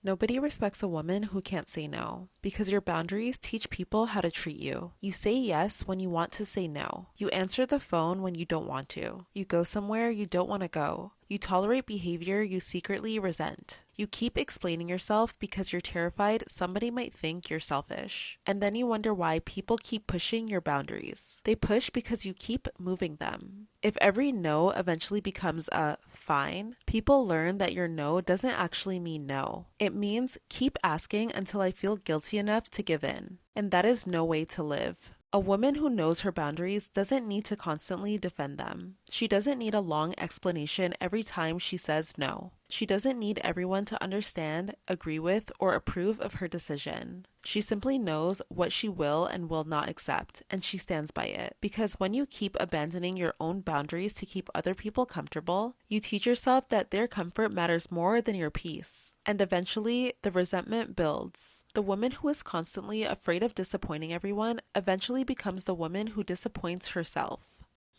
Nobody respects a woman who can't say no, because your boundaries teach people how to treat you. You say yes when you want to say no. You answer the phone when you don't want to. You go somewhere you don't want to go. You tolerate behavior you secretly resent. You keep explaining yourself because you're terrified somebody might think you're selfish. And then you wonder why people keep pushing your boundaries. They push because you keep moving them. If every no eventually becomes a fine, people learn that your no doesn't actually mean no. It means keep asking until I feel guilty enough to give in. And that is no way to live. A woman who knows her boundaries doesn't need to constantly defend them. She doesn't need a long explanation every time she says no. She doesn't need everyone to understand, agree with, or approve of her decision. She simply knows what she will and will not accept, and she stands by it. Because when you keep abandoning your own boundaries to keep other people comfortable, you teach yourself that their comfort matters more than your peace. And eventually, the resentment builds. The woman who is constantly afraid of disappointing everyone eventually becomes the woman who disappoints herself.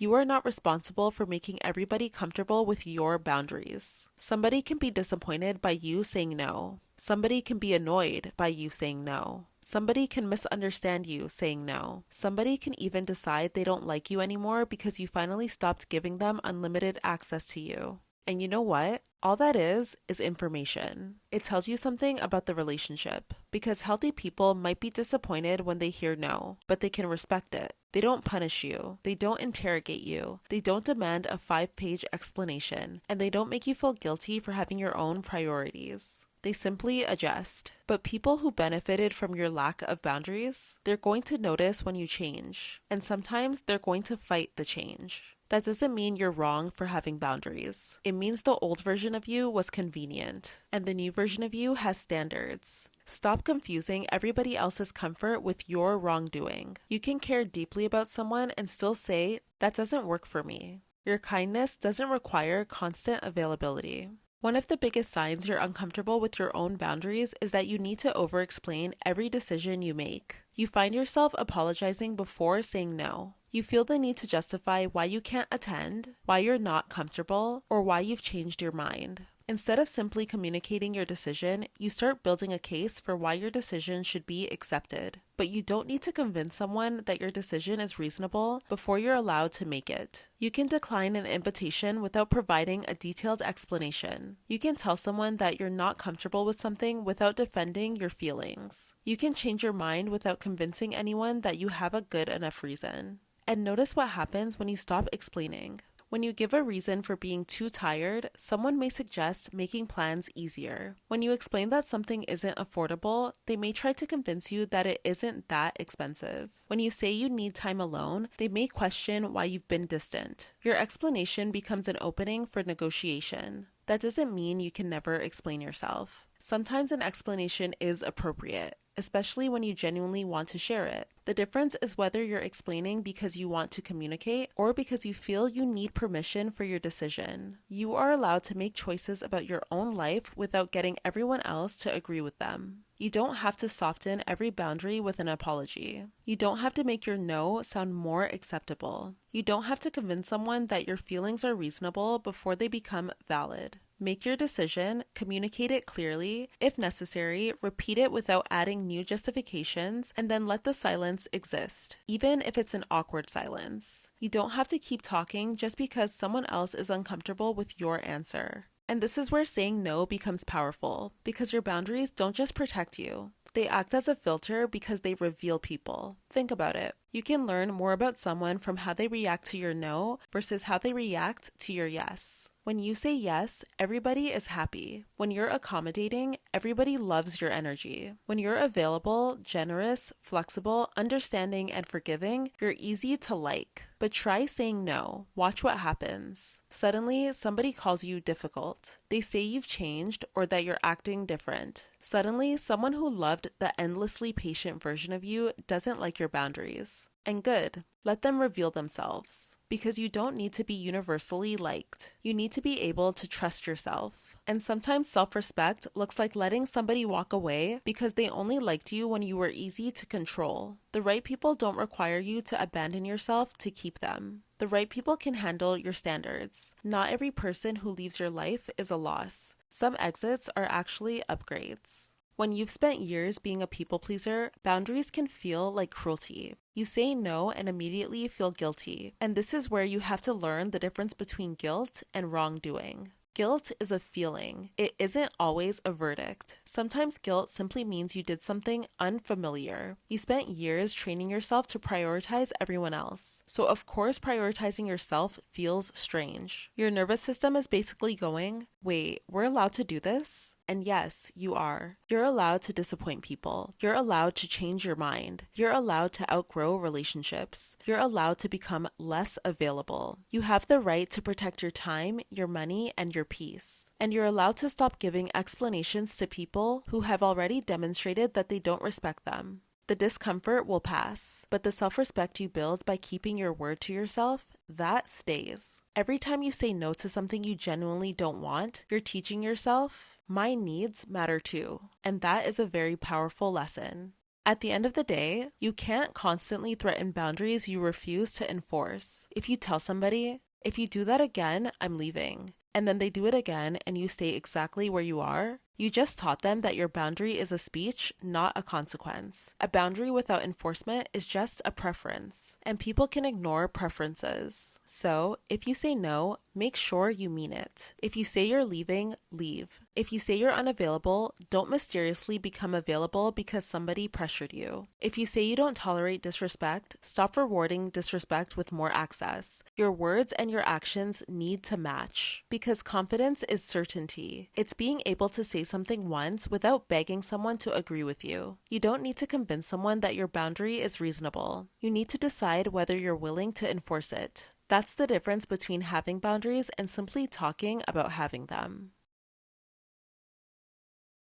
You are not responsible for making everybody comfortable with your boundaries. Somebody can be disappointed by you saying no. Somebody can be annoyed by you saying no. Somebody can misunderstand you saying no. Somebody can even decide they don't like you anymore because you finally stopped giving them unlimited access to you. And you know what? All that is information. It tells you something about the relationship, because healthy people might be disappointed when they hear no, but they can respect it. They don't punish you. They don't interrogate you. They don't demand a 5-page explanation, and they don't make you feel guilty for having your own priorities. They simply adjust. But people who benefited from your lack of boundaries, they're going to notice when you change, and sometimes they're going to fight the change. That doesn't mean you're wrong for having boundaries. It means the old version of you was convenient, and the new version of you has standards. Stop confusing everybody else's comfort with your wrongdoing. You can care deeply about someone and still say, that doesn't work for me. Your kindness doesn't require constant availability. One of the biggest signs you're uncomfortable with your own boundaries is that you need to over-explain every decision you make. You find yourself apologizing before saying no. You feel the need to justify why you can't attend, why you're not comfortable, or why you've changed your mind. Instead of simply communicating your decision, you start building a case for why your decision should be accepted. But you don't need to convince someone that your decision is reasonable before you're allowed to make it. You can decline an invitation without providing a detailed explanation. You can tell someone that you're not comfortable with something without defending your feelings. You can change your mind without convincing anyone that you have a good enough reason. And notice what happens when you stop explaining. When you give a reason for being too tired, someone may suggest making plans easier. When you explain that something isn't affordable, they may try to convince you that it isn't that expensive. When you say you need time alone, they may question why you've been distant. Your explanation becomes an opening for negotiation. That doesn't mean you can never explain yourself. Sometimes an explanation is appropriate, especially when you genuinely want to share it. The difference is whether you're explaining because you want to communicate or because you feel you need permission for your decision. You are allowed to make choices about your own life without getting everyone else to agree with them. You don't have to soften every boundary with an apology. You don't have to make your no sound more acceptable. You don't have to convince someone that your feelings are reasonable before they become valid. Make your decision, communicate it clearly. If necessary, repeat it without adding new justifications, and then let the silence exist, even if it's an awkward silence. You don't have to keep talking just because someone else is uncomfortable with your answer. And this is where saying no becomes powerful, because your boundaries don't just protect you. They act as a filter because they reveal people. Think about it. You can learn more about someone from how they react to your no versus how they react to your yes. When you say yes, everybody is happy. When you're accommodating, everybody loves your energy. When you're available, generous, flexible, understanding, and forgiving, you're easy to like. But try saying no. Watch what happens. Suddenly, somebody calls you difficult. They say you've changed or that you're acting different. Suddenly, someone who loved the endlessly patient version of you doesn't like your boundaries. And good. Let them reveal themselves. Because you don't need to be universally liked. You need to be able to trust yourself. And sometimes self-respect looks like letting somebody walk away because they only liked you when you were easy to control. The right people don't require you to abandon yourself to keep them. The right people can handle your standards. Not every person who leaves your life is a loss. Some exits are actually upgrades. When you've spent years being a people pleaser, boundaries can feel like cruelty. You say no and immediately feel guilty. And this is where you have to learn the difference between guilt and wrongdoing. Guilt is a feeling. It isn't always a verdict. Sometimes guilt simply means you did something unfamiliar. You spent years training yourself to prioritize everyone else. So of course prioritizing yourself feels strange. Your nervous system is basically going, wait, we're allowed to do this? And yes, you are. You're allowed to disappoint people. You're allowed to change your mind. You're allowed to outgrow relationships. You're allowed to become less available. You have the right to protect your time, your money, and your peace. And you're allowed to stop giving explanations to people who have already demonstrated that they don't respect them. The discomfort will pass, but the self-respect you build by keeping your word to yourself, that stays. Every time you say no to something you genuinely don't want, you're teaching yourself, my needs matter too. And that is a very powerful lesson. At the end of the day, you can't constantly threaten boundaries you refuse to enforce. If you tell somebody, if you do that again, I'm leaving, and then they do it again and you stay exactly where you are, you just taught them that your boundary is a speech, not a consequence. A boundary without enforcement is just a preference, and people can ignore preferences. So, if you say no, make sure you mean it. If you say you're leaving, leave. If you say you're unavailable, don't mysteriously become available because somebody pressured you. If you say you don't tolerate disrespect, stop rewarding disrespect with more access. Your words and your actions need to match, because confidence is certainty. It's being able to say something once without begging someone to agree with you. You don't need to convince someone that your boundary is reasonable. You need to decide whether you're willing to enforce it. That's the difference between having boundaries and simply talking about having them.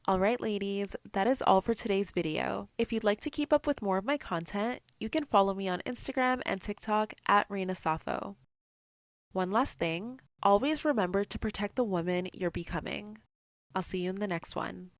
Alright ladies, that is all for today's video. If you'd like to keep up with more of my content, you can follow me on Instagram and TikTok at Reina Safo. One last thing, always remember to protect the woman you're becoming. I'll see you in the next one.